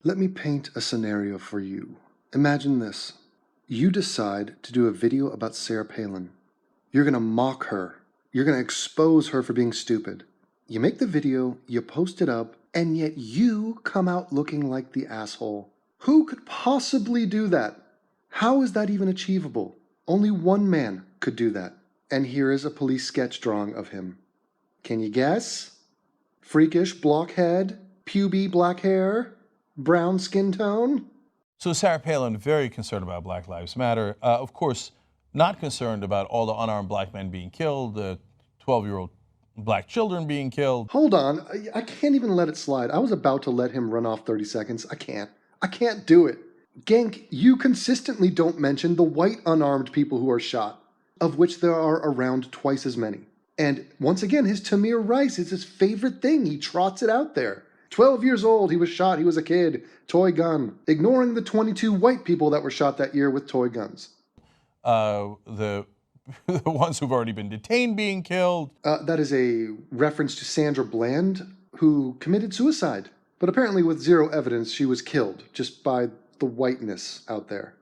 Let me paint a scenario for you. Imagine this. You decide to do a video about Sarah Palin. You're gonna mock her. You're gonna expose her for being stupid. You make the video, you post it up, and yet you come out looking like the asshole. Who could possibly do that? How is that even achievable? Only one man could do that. And here is a police sketch drawing of him. Can you guess? Freakish blockhead, puby black hair, brown skin tone? So Sarah Palin, very concerned about Black Lives Matter. Of course, not concerned about all the unarmed black men being killed, the 12-year-old black children being killed. Hold on, I can't even let it slide. I was about to let him run off 30 seconds. I can't do it. Genk, you consistently don't mention the white unarmed people who are shot, of which there are around twice as many. And once again, his Tamir Rice is his favorite thing. He trots it out there. 12 years old, he was shot, he was a kid, toy gun. Ignoring the 22 white people that were shot that year with toy guns. The ones who've already been detained being killed. That is a reference to Sandra Bland, who committed suicide. But apparently with zero evidence, she was killed just by the whiteness out there.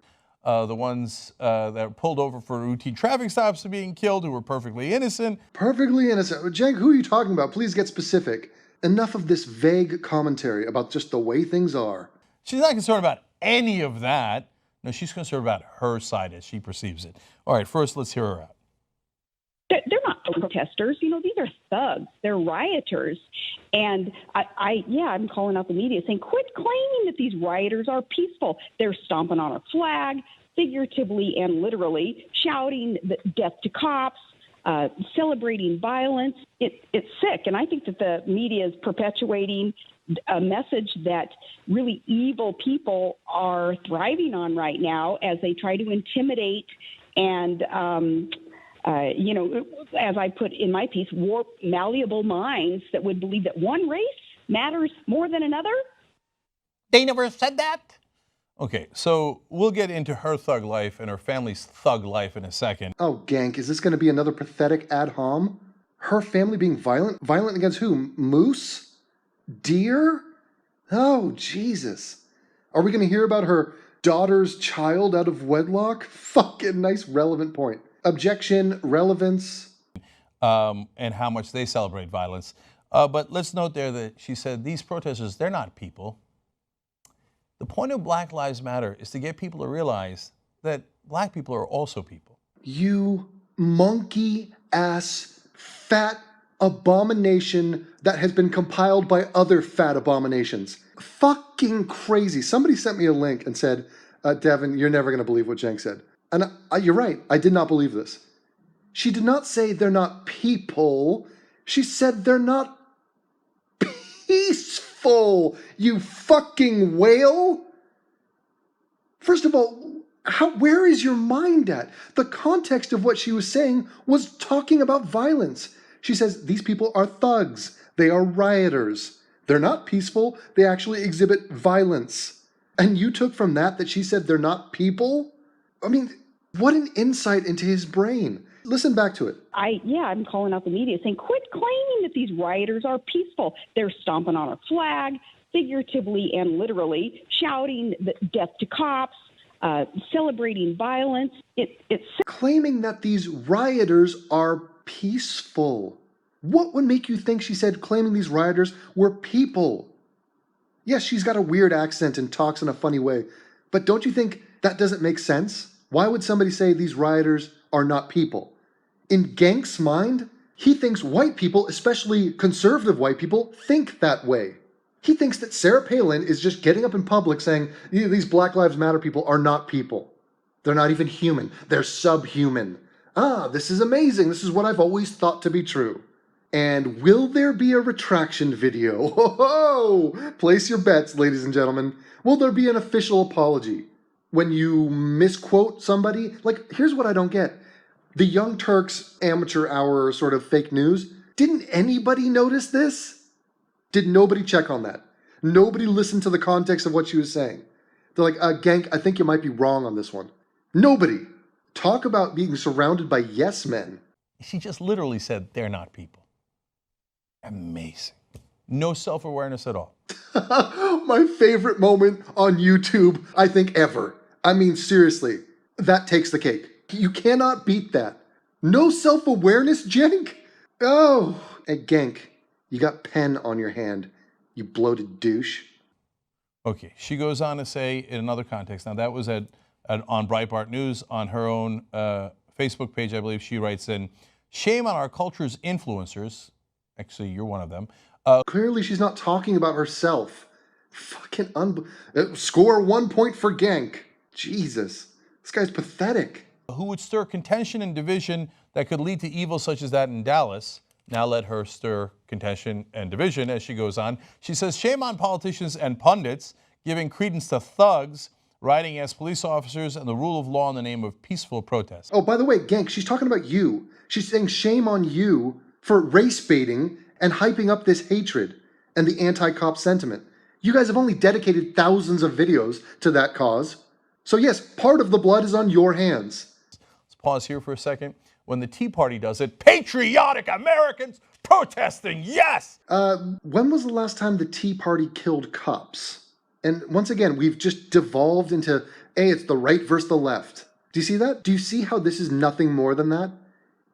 The ones that were pulled over for routine traffic stops are being killed, who were perfectly innocent. Perfectly innocent. Jenk, who are you talking about? Please get specific. Enough of this vague commentary about just the way things are. She's not concerned about any of that. No, she's concerned about her side as she perceives it. All right, first, let's hear her out. They're not protesters. You know, these are thugs. They're rioters. And I'm calling out the media saying, quit claiming that these rioters are peaceful. They're stomping on a flag, figuratively and literally, shouting death to cops, celebrating violence. It's sick. And I think that the media is perpetuating a message that really evil people are thriving on right now as they try to intimidate and, as I put in my piece, warp malleable minds that would believe that one race matters more than another. They never said that. Okay, so we'll get into her thug life and her family's thug life in a second. Oh, Gank, is this going to be another pathetic ad hom? Her family being violent? Violent against who? Moose? Deer? Oh, Jesus. Are we going to hear about her daughter's child out of wedlock? Fucking nice relevant point. Objection, relevance. And how much they celebrate violence. But let's note there that she said these protesters, they're not people. The point of Black Lives Matter is to get people to realize that black people are also people. You monkey-ass fat abomination that has been compiled by other fat abominations. Fucking crazy. Somebody sent me a link and said, Devin, you're never going to believe what Jenk said. And you're right, I did not believe this. She did not say they're not people. She said they're not peaceful, you fucking whale. First of all, where is your mind at? The context of what she was saying was talking about violence. She says these people are thugs. They are rioters. They're not peaceful. They actually exhibit violence. And you took from that she said they're not people? I mean, what an insight into his brain. Listen back to it. I'm calling out the media saying, quit claiming that these rioters are peaceful. They're stomping on a flag, figuratively and literally, shouting death to cops, celebrating violence. It's claiming that these rioters are peaceful. What would make you think she said claiming these rioters were people? Yes, she's got a weird accent and talks in a funny way, but don't you think that doesn't make sense? Why would somebody say these rioters are not people? In Gank's mind, he thinks white people, especially conservative white people, think that way. He thinks that Sarah Palin is just getting up in public saying, these Black Lives Matter people are not people. They're not even human. They're subhuman. This is amazing. This is what I've always thought to be true. And will there be a retraction video? Ho-ho! Place your bets, ladies and gentlemen. Will there be an official apology? When you misquote somebody? Like, here's what I don't get. The Young Turks amateur hour sort of fake news. Didn't anybody notice this? Did nobody check on that? Nobody listened to the context of what she was saying. They're like, Gank, I think you might be wrong on this one. Nobody. Talk about being surrounded by yes men. She just literally said they're not people. Amazing. No self-awareness at all. My favorite moment on YouTube, I think, ever. I mean, seriously, that takes the cake. You cannot beat that. No self-awareness, Jenk? Oh, and Genk, you got pen on your hand, you bloated douche. Okay, she goes on to say in another context, now that was on Breitbart News, on her own Facebook page, I believe she writes in, shame on our culture's influencers, actually you're one of them. Clearly she's not talking about herself. Fucking score 1 point for Genk. Jesus, this guy's pathetic. Who would stir contention and division that could lead to evil such as that in Dallas. Now let her stir contention and division as she goes on. She says, shame on politicians and pundits giving credence to thugs riding as police officers and the rule of law in the name of peaceful protest. Oh, by the way, Genk, she's talking about you. She's saying shame on you for race baiting and hyping up this hatred and the anti-cop sentiment. You guys have only dedicated thousands of videos to that cause. So yes, part of the blood is on your hands. Let's pause here for a second. When the Tea Party does it, patriotic Americans protesting, yes! When was the last time the Tea Party killed cops? And once again, we've just devolved into, hey, it's the right versus the left. Do you see that? Do you see how this is nothing more than that?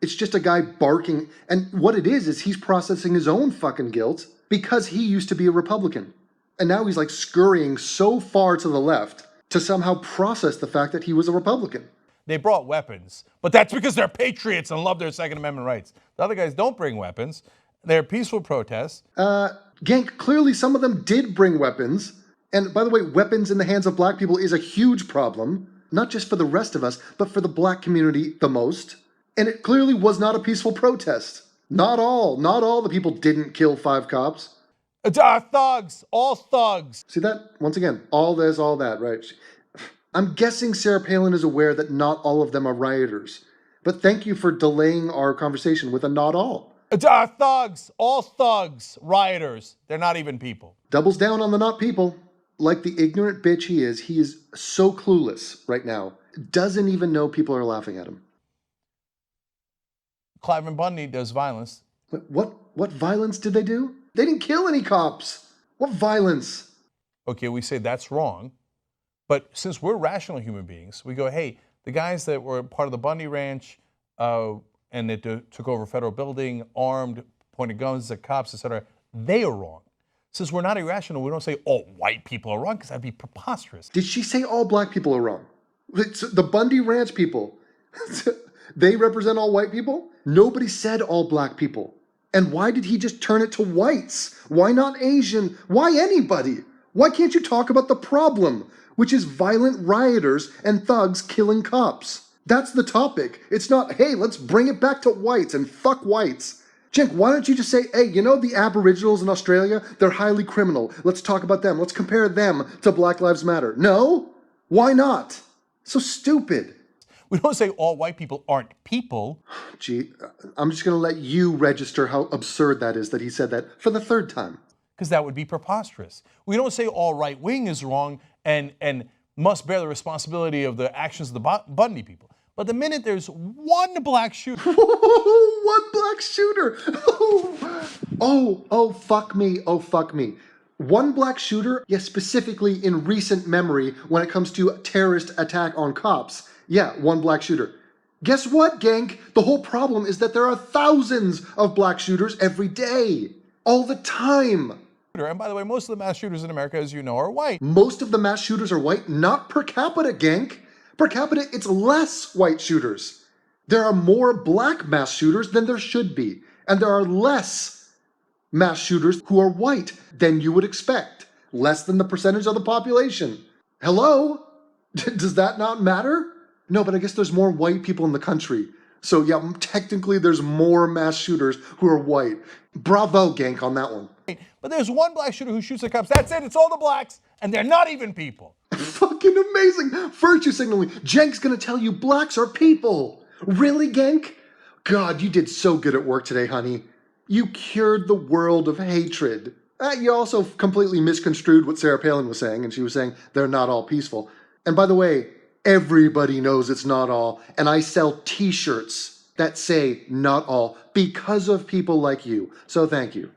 It's just a guy barking, and what it is he's processing his own fucking guilt because he used to be a Republican. And now he's like scurrying so far to the left to somehow process the fact that he was a Republican. They brought weapons, but that's because they're patriots and love their Second Amendment rights. The other guys don't bring weapons. They're peaceful protests. Genk, clearly some of them did bring weapons. And by the way, weapons in the hands of black people is a huge problem, not just for the rest of us, but for the black community the most. And it clearly was not a peaceful protest. Not all the people didn't kill 5 cops. Thugs, all thugs. See that? Once again, all this, all that, right? I'm guessing Sarah Palin is aware that not all of them are rioters. But thank you for delaying our conversation with a not all. Thugs, all thugs, rioters. They're not even people. Doubles down on the not people. Like the ignorant bitch he is so clueless right now. Doesn't even know people are laughing at him. Cliven Bundy does violence. What violence did they do? They didn't kill any cops. What violence? Okay, we say that's wrong. But since we're rational human beings, we go, hey, the guys that were part of the Bundy Ranch and that took over a federal building, armed, pointed guns at cops, etc., they are wrong. Since we're not irrational, we don't say all white people are wrong because that'd be preposterous. Did she say all black people are wrong? It's the Bundy Ranch people, they represent all white people? Nobody said all black people. And why did he just turn it to whites? Why not Asian? Why anybody? Why can't you talk about the problem, which is violent rioters and thugs killing cops? That's the topic. It's not, hey, let's bring it back to whites and fuck whites. Jenk, why don't you just say, hey, you know the Aboriginals in Australia? They're highly criminal. Let's talk about them. Let's compare them to Black Lives Matter. No? Why not? So stupid. We don't say all white people aren't people. Gee, I'm just going to let you register how absurd that is that he said that for the 3rd time. Because that would be preposterous. We don't say all right wing is wrong and must bear the responsibility of the actions of the Bundy people. But the minute there's one black shooter. One black shooter. Oh, fuck me. Oh, fuck me. One black shooter, yes, specifically in recent memory when it comes to terrorist attack on cops. Yeah, one black shooter. Guess what, Genk? The whole problem is that there are thousands of black shooters every day. All the time. And by the way, most of the mass shooters in America, as you know, are white. Most of the mass shooters are white, not per capita, Genk. Per capita, it's less white shooters. There are more black mass shooters than there should be. And there are less mass shooters who are white than you would expect. Less than the percentage of the population. Hello? Does that not matter? No, but I guess there's more white people in the country. So yeah, technically there's more mass shooters who are white. Bravo, Genk, on that one. But there's one black shooter who shoots at cops. That's it. It's all the blacks. And they're not even people. Fucking amazing. Virtue signaling. Genk's gonna tell you blacks are people. Really, Genk? God, you did so good at work today, honey. You cured the world of hatred. You also completely misconstrued what Sarah Palin was saying, and she was saying they're not all peaceful. And by the way, everybody knows it's not all, and I sell t-shirts that say not all because of people like you. So thank you.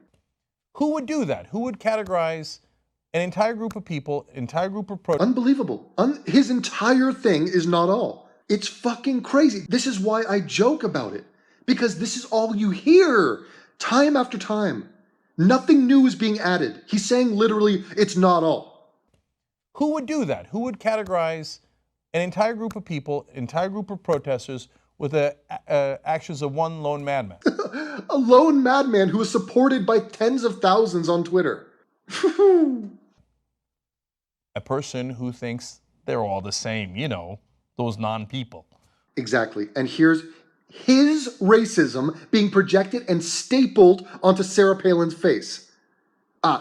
Who would do that? Who would categorize an entire group of people, entire group of protesters? Unbelievable. His entire thing is not all. It's fucking crazy. This is why I joke about it. Because this is all you hear time after time. Nothing new is being added. He's saying literally, it's not all. Who would do that? Who would categorize an entire group of people, entire group of protesters with the actions of one lone madman? A lone madman who is supported by tens of thousands on Twitter. A person who thinks they're all the same, you know, those non-people. Exactly. And here's his racism being projected and stapled onto Sarah Palin's face.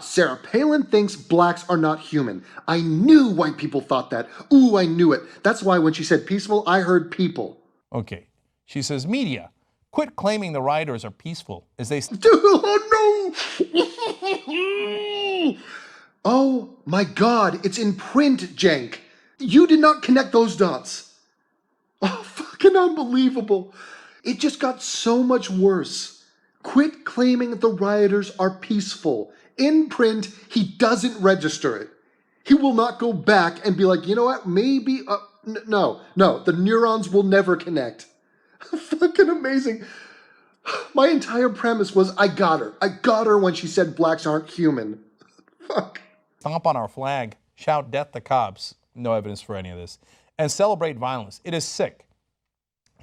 Sarah Palin thinks blacks are not human. I knew white people thought that. Ooh, I knew it. That's why when she said peaceful, I heard people. Okay. She says, media, quit claiming the rioters are peaceful as they... Dude, oh no! Oh my God, it's in print, Jank. You did not connect those dots. Oh, fucking unbelievable. It just got so much worse. Quit claiming that the rioters are peaceful. In print, he doesn't register it. He will not go back and be like, you know what, maybe, no, the neurons will never connect. Fucking amazing. My entire premise was, I got her. I got her when she said blacks aren't human. Fuck. Stomp on our flag, shout death to cops. No evidence for any of this. And celebrate violence. It is sick.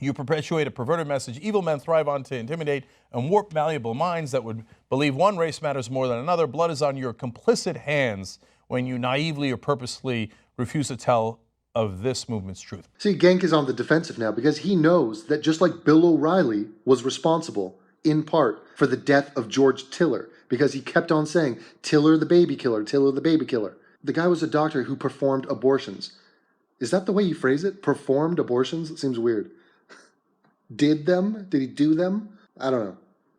You perpetuate a perverted message evil men thrive on to intimidate and warp malleable minds that would believe one race matters more than another. Blood is on your complicit hands when you naively or purposely refuse to tell of this movement's truth. See, Genk is on the defensive now because he knows that just like Bill O'Reilly was responsible, in part, for the death of George Tiller, because he kept on saying, Tiller the baby killer, Tiller the baby killer. The guy was a doctor who performed abortions. Is that the way you phrase it? Performed abortions? It seems weird. Did them? Did he do them? I don't know.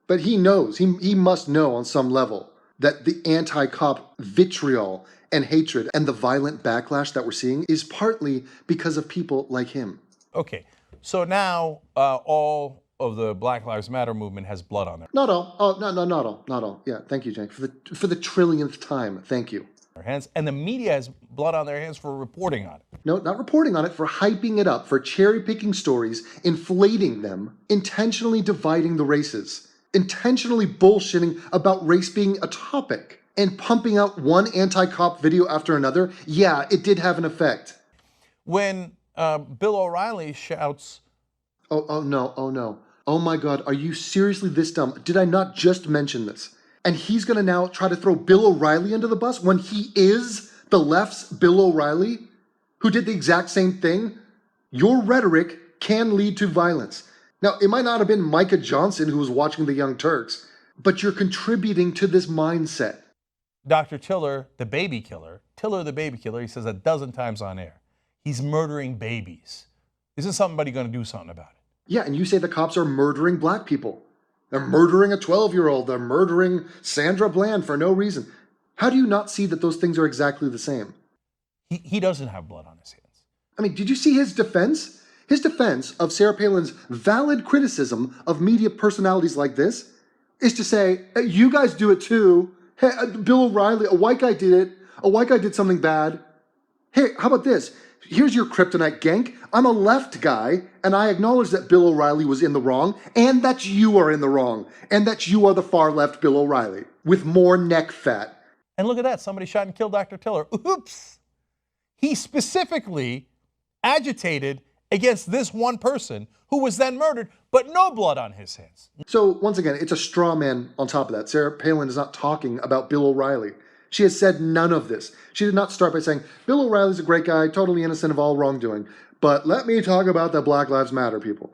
But he knows, he must know on some level that the anti-cop vitriol and hatred and the violent backlash that we're seeing is partly because of people like him. Okay, so now all of the Black Lives Matter movement has blood on Not all. Oh, no, not all. Yeah, thank you, Jake. For the trillionth time, thank you. their hands, and the media has blood on their hands for reporting on it. No, not reporting on it, for hyping it up, for cherry-picking stories, inflating them, intentionally dividing the races, intentionally bullshitting about race being a topic, and pumping out one anti-cop video after another. Yeah, it did have an effect. When Bill O'Reilly shouts, Oh no, oh my God, are you seriously this dumb? Did I not just mention this? And he's gonna now try to throw Bill O'Reilly under the bus when he is the left's Bill O'Reilly, who did the exact same thing? Your rhetoric can lead to violence. Now, it might not have been Micah Johnson who was watching the Young Turks, but you're contributing to this mindset. Dr. Tiller the baby killer, he says a dozen times on air, he's murdering babies. Isn't somebody going to do something about it? Yeah, and you say the cops are murdering black people. They're murdering a 12-year-old. They're murdering Sandra Bland for no reason. How do you not see that those things are exactly the same? He doesn't have blood on his hands. I mean, did you see his defense? His defense of Sarah Palin's valid criticism of media personalities like this is to say, hey, you guys do it too. Hey, Bill O'Reilly, a white guy did it. A white guy did something bad. Hey, how about this? Here's your kryptonite, Genk. I'm a left guy, and I acknowledge that Bill O'Reilly was in the wrong, and that you are in the wrong, and that you are the far left Bill O'Reilly, with more neck fat. And look at that, somebody shot and killed Dr. Tiller. Oops! He specifically agitated against this one person who was then murdered, but no blood on his hands. So, once again, it's a straw man on top of that. Sarah Palin is not talking about Bill O'Reilly. She has said none of this. She did not start by saying, Bill O'Reilly's a great guy, totally innocent of all wrongdoing, but let me talk about the Black Lives Matter people,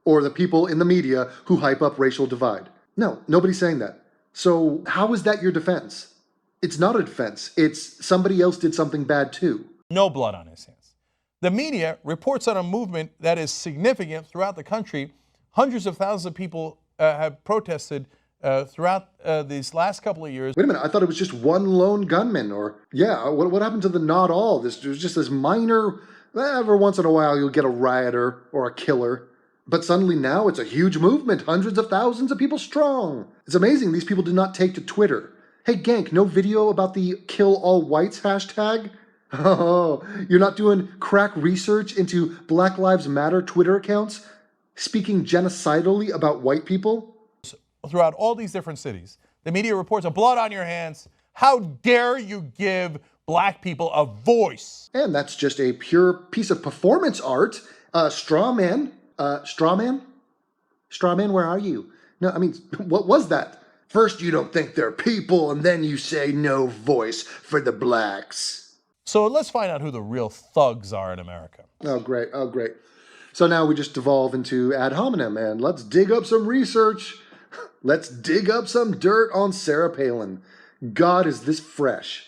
or the people in the media who hype up racial divide. No, nobody's saying that. So how is that your defense? It's not a defense. It's somebody else did something bad too. No blood on his hands. The media reports on a movement that is significant throughout the country. Hundreds of thousands of people have protested throughout these last couple of years. Wait a minute, I thought it was just one lone gunman, or, yeah, what happened to the not all? This was just this minor, every once in a while you'll get a rioter or a killer, but suddenly now it's a huge movement, hundreds of thousands of people strong. It's amazing these people did not take to Twitter. Hey, Gank, no video about the kill all whites hashtag? Oh, you're not doing crack research into Black Lives Matter Twitter accounts speaking genocidally about white people? Throughout all these different cities, the media reports of blood on your hands. How dare you give black people a voice? And that's just a pure piece of performance art. Strawman, where are you? No, I mean, what was that? First you don't think they're people, and then you say no voice for the blacks. So let's find out who the real thugs are in America. Oh, great. Oh, great. So now we just devolve into ad hominem, and let's dig up some research. Let's dig up some dirt on Sarah Palin. God, is this fresh.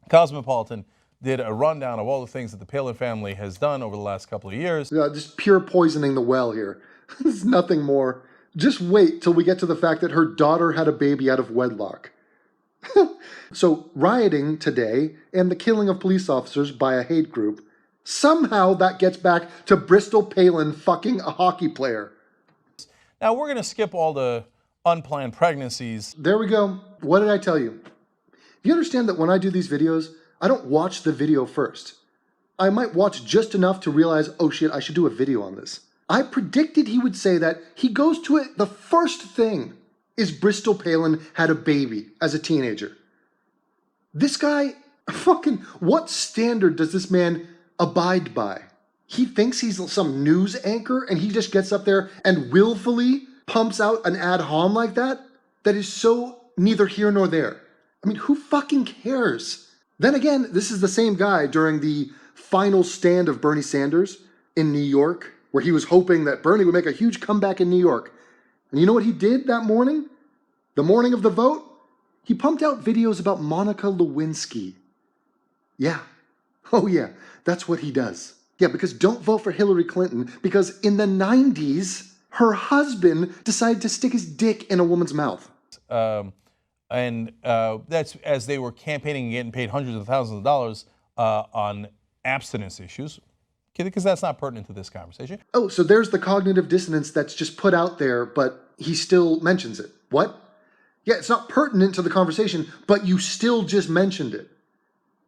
Cosmopolitan did a rundown of all the things that the Palin family has done over the last couple of years. Just pure poisoning the well here. There's nothing more. Just wait till we get to the fact that her daughter had a baby out of wedlock. So rioting today and the killing of police officers by a hate group, somehow that gets back to Bristol Palin fucking a hockey player. Now we're going to skip all the unplanned pregnancies. There we go. What did I tell you? You understand that when I do these videos, I don't watch the video first. I might watch just enough to realize, oh shit, I should do a video on this. I predicted he would say that. He goes to it, the first thing is Bristol Palin had a baby as a teenager. This guy, fucking, what standard does this man abide by? He thinks he's some news anchor and he just gets up there and willfully pumps out an ad hom like that? That is so neither here nor there. I mean, who fucking cares? Then again, this is the same guy during the final stand of Bernie Sanders in New York, where he was hoping that Bernie would make a huge comeback in New York. And you know what he did that morning? The morning of the vote? He pumped out videos about Monica Lewinsky. Yeah. Oh yeah, that's what he does. Yeah, because don't vote for Hillary Clinton, because in the 90s, her husband decided to stick his dick in a woman's mouth. That's as they were campaigning and getting paid hundreds of thousands of dollars on abstinence issues, because that's not pertinent to this conversation. Oh, so there's the cognitive dissonance that's just put out there, but he still mentions it. What? Yeah, it's not pertinent to the conversation, but you still just mentioned it.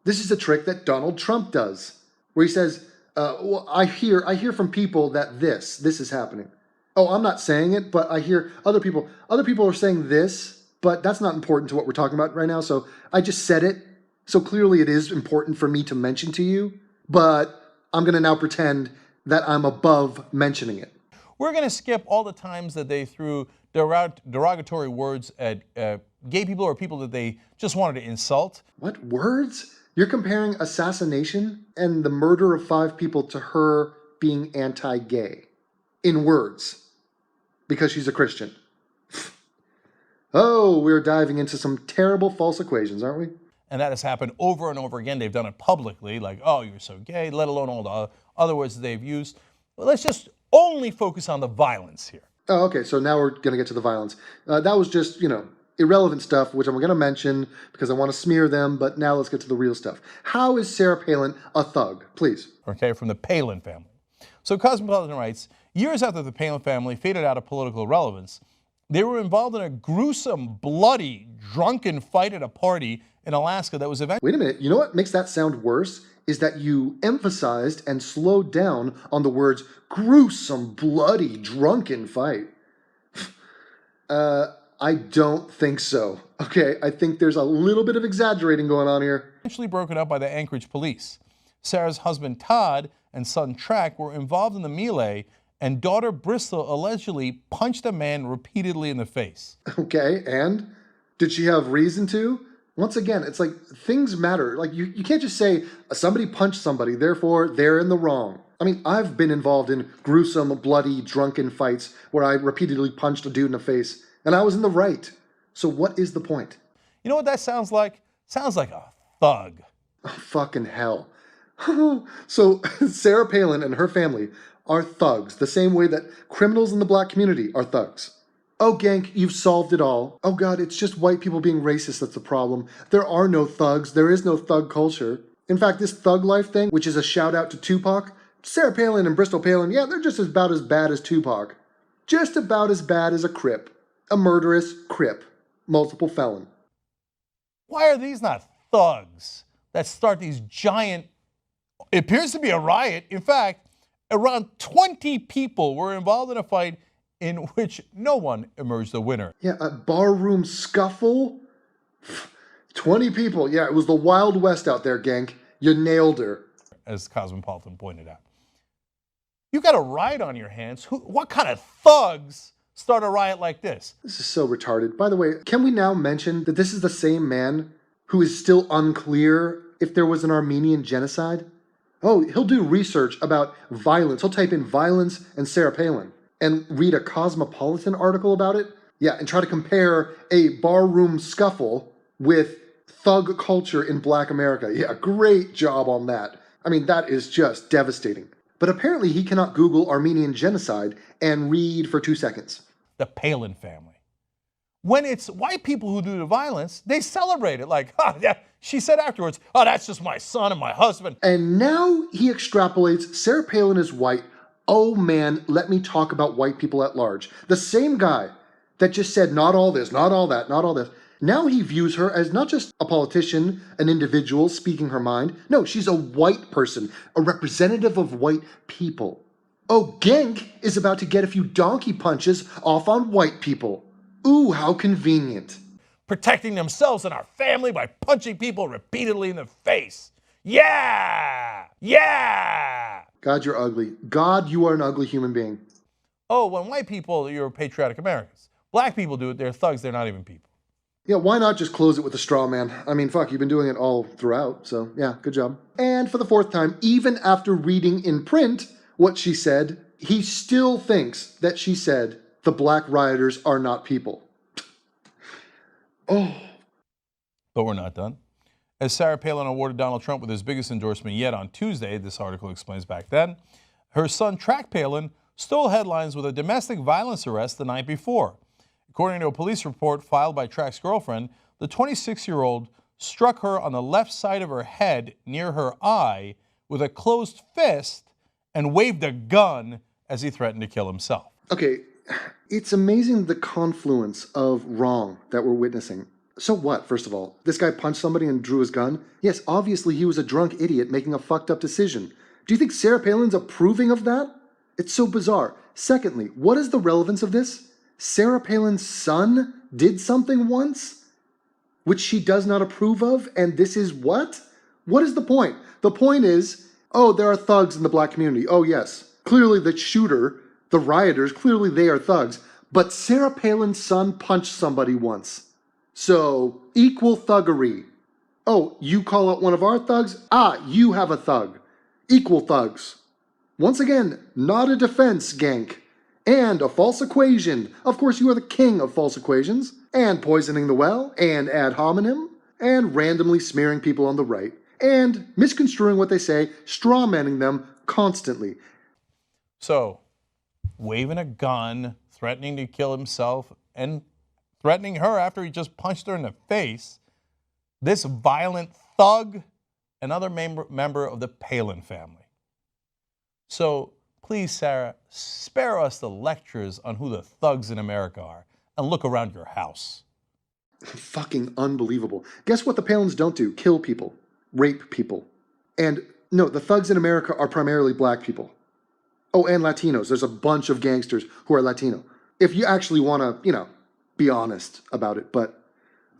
This is a trick that Donald Trump does, where he says, well, I hear from people that this is happening. Oh, I'm not saying it, but I hear other people are saying this, but that's not important to what we're talking about right now, so I just said it. So clearly it is important for me to mention to you, but I'm going to now pretend that I'm above mentioning it. We're going to skip all the times that they threw derogatory words at gay people or people that they just wanted to insult. What words? You're comparing assassination and the murder of 5 people to her being anti-gay in words because she's a Christian. Oh, we're diving into some terrible false equations, aren't we? And that has happened over and over again. They've done it publicly, like, oh, you're so gay, let alone all the other words that they've used. But let's just only focus on the violence here. Oh, okay, so now we're going to get to the violence. That was just, irrelevant stuff, which I'm going to mention because I want to smear them, but now let's get to the real stuff. How is Sarah Palin a thug? Please. Okay, from the Palin family. So Cosmopolitan writes, years after the Palin family faded out of political relevance, they were involved in a gruesome, bloody, drunken fight at a party in Alaska that was eventually... Wait a minute, you know what makes that sound worse? Is that you emphasized and slowed down on the words gruesome, bloody, drunken fight. I don't think so. Okay, I think there's a little bit of exaggerating going on here. Eventually broken up by the Anchorage police. Sarah's husband Todd and son Track were involved in the melee, and daughter Bristol allegedly punched a man repeatedly in the face. Okay, and? Did she have reason to? Once again, it's like things matter. Like you can't just say somebody punched somebody, therefore they're in the wrong. I mean, I've been involved in gruesome, bloody, drunken fights where I repeatedly punched a dude in the face, and I was in the right. So what is the point? You know what that sounds like? Sounds like a thug. Oh, fucking hell. So Sarah Palin and her family are thugs, the same way that criminals in the black community are thugs. Oh, Gank, you've solved it all. Oh God, it's just white people being racist that's the problem. There are no thugs. There is no thug culture. In fact, this thug life thing, which is a shout out to Tupac, Sarah Palin and Bristol Palin, yeah, they're just about as bad as Tupac. Just about as bad as a Crip. A murderous Crip. Multiple felon. Why are these not thugs that start these giant, it appears to be a riot. In fact, around 20 people were involved in a fight in which no one emerged the winner. Yeah, a barroom scuffle? 20 people. Yeah, it was the Wild West out there, Genk. You nailed her. As Cosmopolitan pointed out. You got a riot on your hands. What kind of thugs start a riot like this? This is so retarded. By the way, can we now mention that this is the same man who is still unclear if there was an Armenian genocide? Oh, he'll do research about violence. He'll type in violence and Sarah Palin and read a Cosmopolitan article about it. Yeah, and try to compare a barroom scuffle with thug culture in Black America. Yeah, great job on that. I mean, that is just devastating. But apparently he cannot Google Armenian genocide and read for 2 seconds. The Palin family. When it's white people who do the violence, they celebrate it like, oh, yeah. She said afterwards, oh, that's just my son and my husband. And now he extrapolates Sarah Palin is white. Oh man, let me talk about white people at large. The same guy that just said not all this, not all that, not all this. Now he views her as not just a politician, an individual speaking her mind. No, she's a white person, a representative of white people. Oh, Genk is about to get a few donkey punches off on white people. Ooh, how convenient. Protecting themselves and our family by punching people repeatedly in the face. Yeah! Yeah! God, you're ugly. God, you are an ugly human being. Oh, when white people, you're patriotic Americans. Black people do it, they're thugs, they're not even people. Yeah, why not just close it with a straw man? I mean, fuck, you've been doing it all throughout, so yeah, good job. And for the 4th time, even after reading in print what she said, he still thinks that she said the black rioters are not people. Oh. But we're not done. As Sarah Palin awarded Donald Trump with his biggest endorsement yet on Tuesday, this article explains back then, her son Track Palin stole headlines with a domestic violence arrest the night before. According to a police report filed by Track's girlfriend, the 26-year-old struck her on the left side of her head near her eye with a closed fist and waved a gun as he threatened to kill himself. Okay, it's amazing the confluence of wrong that we're witnessing. So what, first of all? This guy punched somebody and drew his gun? Yes, obviously he was a drunk idiot making a fucked up decision. Do you think Sarah Palin's approving of that? It's so bizarre. Secondly, what is the relevance of this? Sarah Palin's son did something once, which she does not approve of, and this is what? What is the point? The point is, oh, there are thugs in the black community. Oh, yes. Clearly the shooter, the rioters, clearly they are thugs. But Sarah Palin's son punched somebody once. So, equal thuggery. Oh, you call out one of our thugs? Ah, you have a thug. Equal thugs. Once again, not a defense, Genk. And a false equation. Of course, you are the king of false equations. And poisoning the well, and ad hominem, and randomly smearing people on the right, and misconstruing what they say, strawmanning them constantly. So, waving a gun, threatening to kill himself, and threatening her after he just punched her in the face, this violent thug, another member of the Palin family. So, please, Sarah, spare us the lectures on who the thugs in America are and look around your house. Fucking unbelievable. Guess what the Palins don't do? Kill people. Rape people. And no, the thugs in America are primarily black people. Oh, and Latinos. There's a bunch of gangsters who are Latino. If you actually want to, be honest about it. But,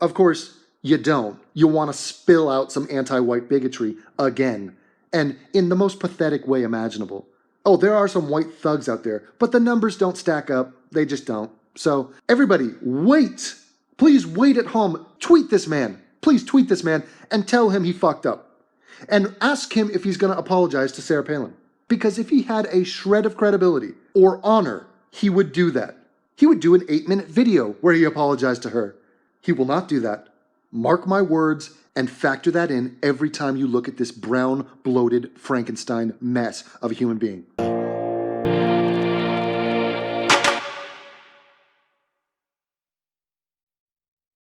of course, you don't. You want to spill out some anti-white bigotry again. And in the most pathetic way imaginable. Oh, there are some white thugs out there, but the numbers don't stack up. They just don't. So, everybody, wait. Please wait at home. Tweet this man. Please tweet this man and tell him he fucked up. And ask him if he's going to apologize to Sarah Palin. Because if he had a shred of credibility or honor, he would do that. He would do an 8-minute video where he apologized to her. He will not do that. Mark my words and factor that in every time you look at this brown, bloated Frankenstein mess of a human being.